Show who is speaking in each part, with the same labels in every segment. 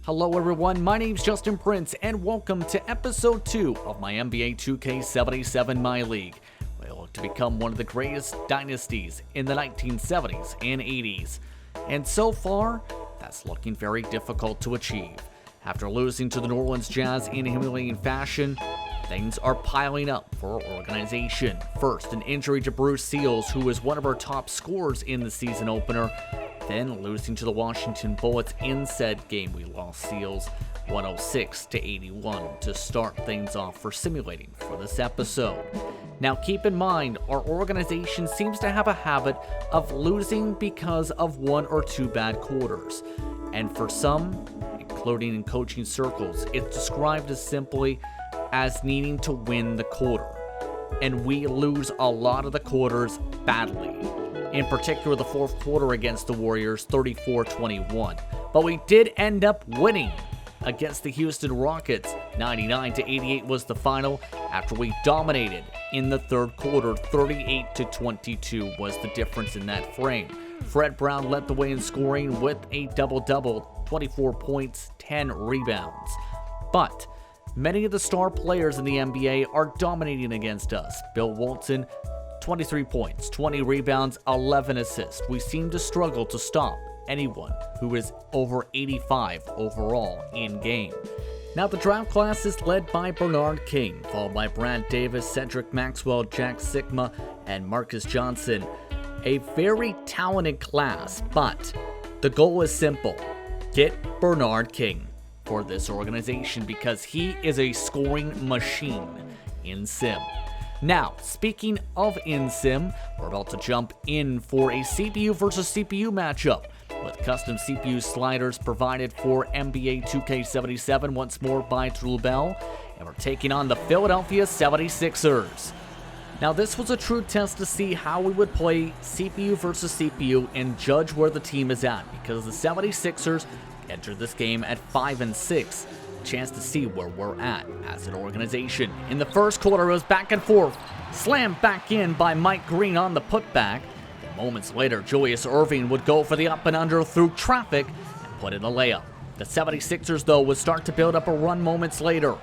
Speaker 1: Hello everyone, my name's Justin Prince and welcome to episode 2 of my NBA 2K77 MyLeague. We look to become one of the greatest dynasties in the 1970s and 80s. And so far, that's looking very difficult to achieve. After losing to the New Orleans Jazz in humiliating fashion, things are piling up for our organization. First, an injury to Bruce Seals, who was one of our top scorers in the season opener. Then losing to the Washington Bullets in said game, we lost Seals 106-81 to start things off for simulating for this episode. Now keep in mind, our organization seems to have a habit of losing because of one or two bad quarters. And for some, including in coaching circles, it's described as simply as needing to win the quarter. And we lose a lot of the quarters badly. In particular, the fourth quarter against the Warriors, 34-21. But we did end up winning against the Houston Rockets. 99-88 was the final after we dominated in the third quarter. 38-22 was the difference in that frame. Fred Brown led the way in scoring with a double-double, 24 points, 10 rebounds. But many of the star players in the NBA are dominating against us. Bill Walton, 23 points, 20 rebounds, 11 assists. We seem to struggle to stop anyone who is over 85 overall in game. Now the draft class is led by Bernard King, followed by Brad Davis, Cedric Maxwell, Jack Sikma, and Marcus Johnson. A very talented class, but the goal is simple. Get Bernard King for this organization because he is a scoring machine in Sim. Now, speaking of in-sim, we're about to jump in for a CPU versus CPU matchup with custom CPU sliders provided for NBA 2K77 once more by Trailblazers, and we're taking on the Philadelphia 76ers. Now, this was a true test to see how we would play CPU versus CPU and judge where the team is at, because the 76ers entered this game at 5-6. Chance to see where we're at as an organization. In the first quarter, it was back and forth. Slammed back in by Mike Green on the putback. Then moments later, Julius Erving would go for the up and under through traffic and put in a layup. The 76ers, though, would start to build up a run moments later.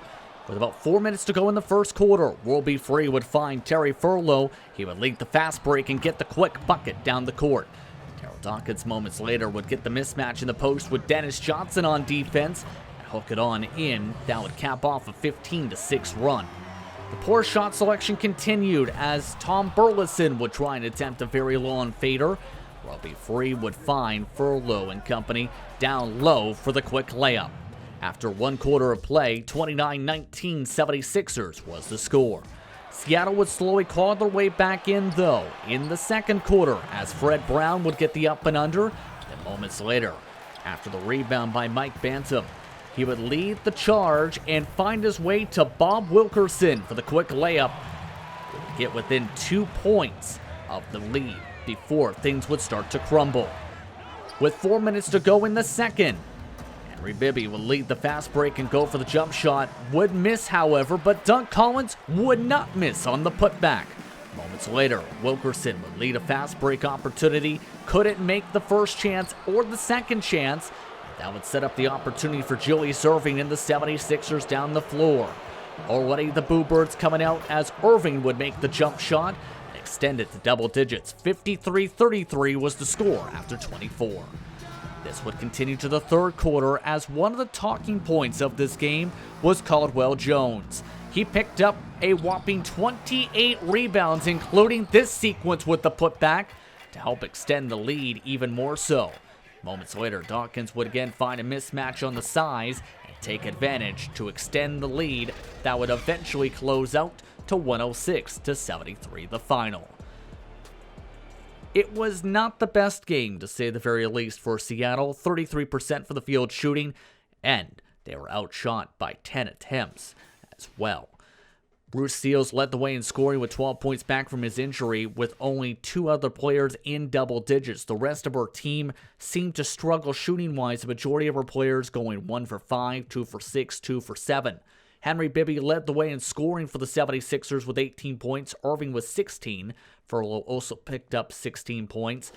Speaker 1: With about 4 minutes to go in the first quarter, World Be Free would find Terry Furlow. He would lead the fast break and get the quick bucket down the court. Terrell Dawkins moments later would get the mismatch in the post with Dennis Johnson on defense. Hook it on in. That would cap off a 15-6 run. The poor shot selection continued as Tom Burleson would try and attempt a very long fader. Robbie Free would find Furlow and company down low for the quick layup. After one quarter of play, 29-19 76ers was the score. Seattle would slowly claw their way back in though in the second quarter as Fred Brown would get the up and under. Then moments later, after the rebound by Mike Bantam, he would lead the charge and find his way to Bob Wilkerson for the quick layup. He would get within 2 points of the lead before things would start to crumble. With 4 minutes to go in the second, Henry Bibby would lead the fast break and go for the jump shot. Would miss, however, but Doug Collins would not miss on the putback. Moments later, Wilkerson would lead a fast break opportunity. Couldn't make the first chance or the second chance. That would set up the opportunity for Julius Erving and the 76ers down the floor. Already the Boo Birds coming out as Erving would make the jump shot and extend it to double digits. 53-33 was the score after 24. This would continue to the third quarter as one of the talking points of this game was Caldwell Jones. He picked up a whopping 28 rebounds, including this sequence with the putback, to help extend the lead even more so. Moments later, Dawkins would again find a mismatch on the size and take advantage to extend the lead that would eventually close out to 106-73 the final. It was not the best game, to say the very least, for Seattle. 33% for the field shooting, and they were outshot by 10 attempts as well. Bruce Seals led the way in scoring with 12 points back from his injury, with only 2 other players in double digits. The rest of our team seemed to struggle shooting-wise, the majority of our players going 1 for 5, 2 for 6, 2 for 7. Henry Bibby led the way in scoring for the 76ers with 18 points. Erving was 16. Furlow also picked up 16 points.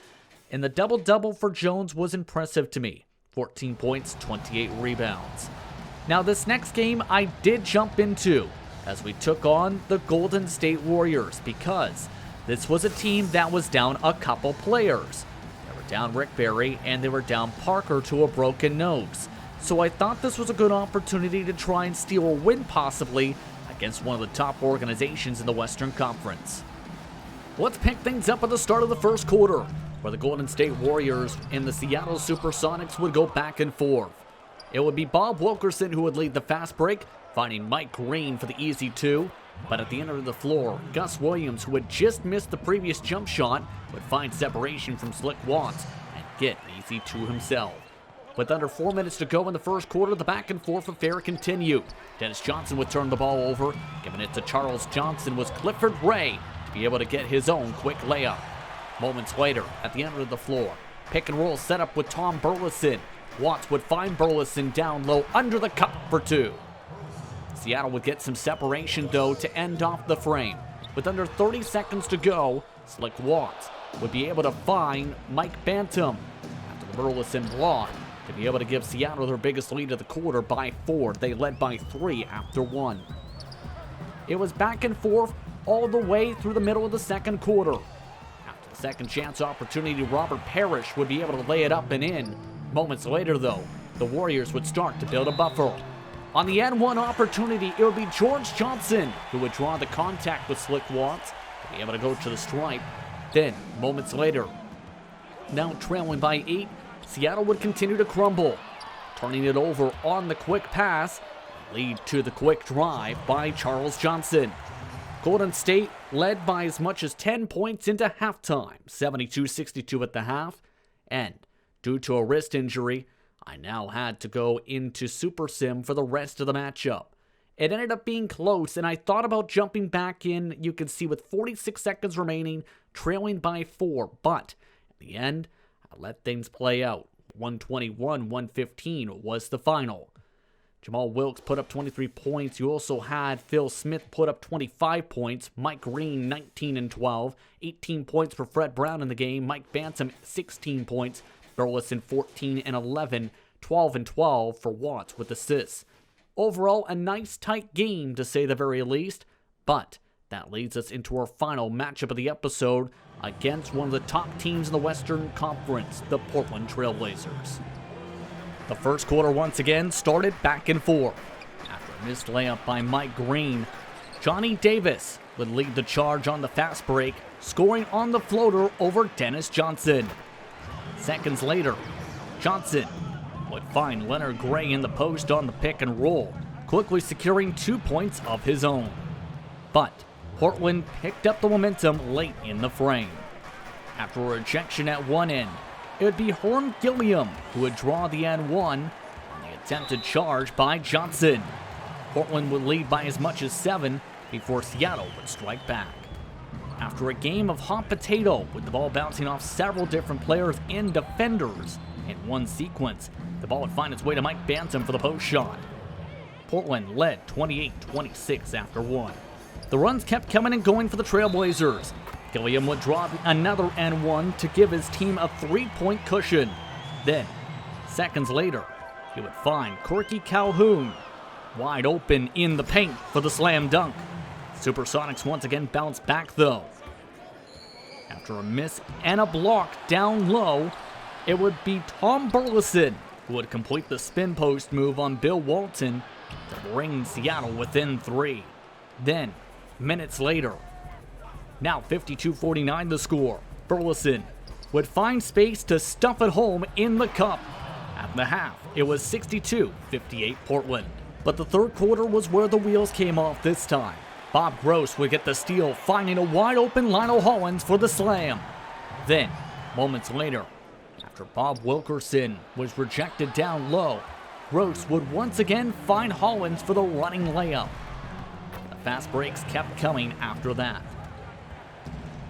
Speaker 1: And the double-double for Jones was impressive to me. 14 points, 28 rebounds. Now this next game I did jump into as we took on the Golden State Warriors because this was a team that was down a couple players. They were down Rick Barry and they were down Parker to a broken nose. So I thought this was a good opportunity to try and steal a win possibly against one of the top organizations in the Western Conference. Let's pick things up at the start of the first quarter, where the Golden State Warriors and the Seattle SuperSonics would go back and forth. It would be Bob Wilkerson who would lead the fast break, finding Mike Green for the easy two. But at the end of the floor, Gus Williams, who had just missed the previous jump shot, would find separation from Slick Watts and get an easy two himself. With under 4 minutes to go in the first quarter, the back and forth affair continued. Dennis Johnson would turn the ball over. Giving it to Charles Johnson was Clifford Ray to be able to get his own quick layup. Moments later, at the end of the floor, pick and roll set up with Tom Burleson. Watts would find Burleson down low under the cup for two. Seattle would get some separation though to end off the frame. With under 30 seconds to go, Slick Watts would be able to find Mike Bantam after the Burleson block to be able to give Seattle their biggest lead of the quarter by 4. They led by 3 after 1. It was back and forth all the way through the middle of the second quarter. After the second chance opportunity, Robert Parrish would be able to lay it up and in. Moments later though, the Warriors would start to build a buffer. On the N1 opportunity, it would be George Johnson who would draw the contact with Slick Watts to be able to go to the stripe. Then, moments later, now trailing by 8, Seattle would continue to crumble, turning it over on the quick pass, lead to the quick drive by Charles Johnson. Golden State led by as much as 10 points into halftime, 72-62 at the half, and due to a wrist injury, I now had to go into Super Sim for the rest of the matchup. It ended up being close, and I thought about jumping back in, you can see with 46 seconds remaining, trailing by 4, but at the end, I let things play out. 121-115 was the final. Jamal Wilkes put up 23 points. You also had Phil Smith put up 25 points. Mike Green, 19 and 12. 18 points for Fred Brown in the game. Mike Bantam, 16 points. Burleson, 14 and 11. 12 and 12 for Watts with assists. Overall, a nice tight game to say the very least. But that leads us into our final matchup of the episode against one of the top teams in the Western Conference, the Portland Trailblazers. The first quarter once again started back and forth. After a missed layup by Mike Green, Johnny Davis would lead the charge on the fast break, scoring on the floater over Dennis Johnson. Seconds later, Johnson would find Leonard Gray in the post on the pick and roll, quickly securing 2 points of his own. But Portland picked up the momentum late in the frame. After a rejection at one end, it would be Horn Gilliam who would draw the N1 on the attempted charge by Johnson. Portland would lead by as much as 7 before Seattle would strike back. After a game of hot potato with the ball bouncing off several different players and defenders in one sequence, the ball would find its way to Mike Bantam for the post shot. Portland led 28-26 after 1. The runs kept coming and going for the Trailblazers. Gilliam would draw another N1 to give his team a 3-point cushion. Then, seconds later, he would find Corky Calhoun wide open in the paint for the slam dunk. SuperSonics once again bounced back though. After a miss and a block down low, it would be Tom Burleson who would complete the spin post move on Bill Walton to bring Seattle within 3. Then, minutes later, now 52-49 the score, Burleson would find space to stuff it home in the cup. At the half, it was 62-58 Portland. But the third quarter was where the wheels came off this time. Bob Gross would get the steal, finding a wide open Lionel Hollins for the slam. Then, moments later, after Bob Wilkerson was rejected down low, Gross would once again find Hollins for the running layup. The fast breaks kept coming after that.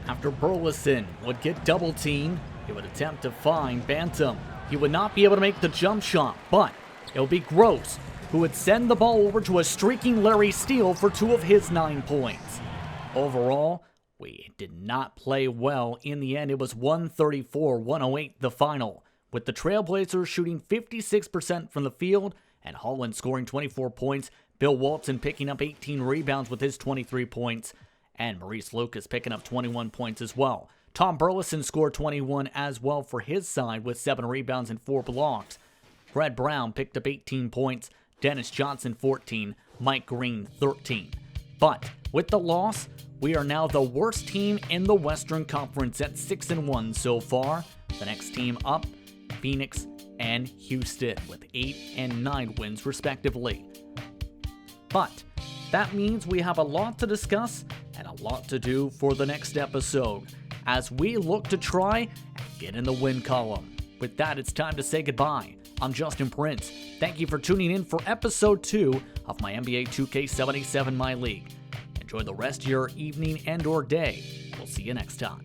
Speaker 1: After Burleson would get double teamed, he would attempt to find Bantam. He would not be able to make the jump shot, but it would be Gross who would send the ball over to a streaking Larry Steele for 2 of his 9 points. Overall, we did not play well. In the end, it was 134-108 the final, with the Trailblazers shooting 56% from the field and Holland scoring 24 points, Bill Walton picking up 18 rebounds with his 23 points, and Maurice Lucas picking up 21 points as well. Tom Burleson scored 21 as well for his side with 7 rebounds and 4 blocks. Fred Brown picked up 18 points, Dennis Johnson 14, Mike Green 13. But with the loss, we are now the worst team in the Western Conference at 6-1 so far. The next team up, Phoenix and Houston, with 8 and 9 wins respectively. But that means we have a lot to discuss and a lot to do for the next episode as we look to try and get in the win column. With that, it's time to say goodbye. I'm Justin Prince. Thank you for tuning in for episode 2 of my NBA 2K77 MyLeague. Enjoy the rest of your evening and or day. We'll see you next time.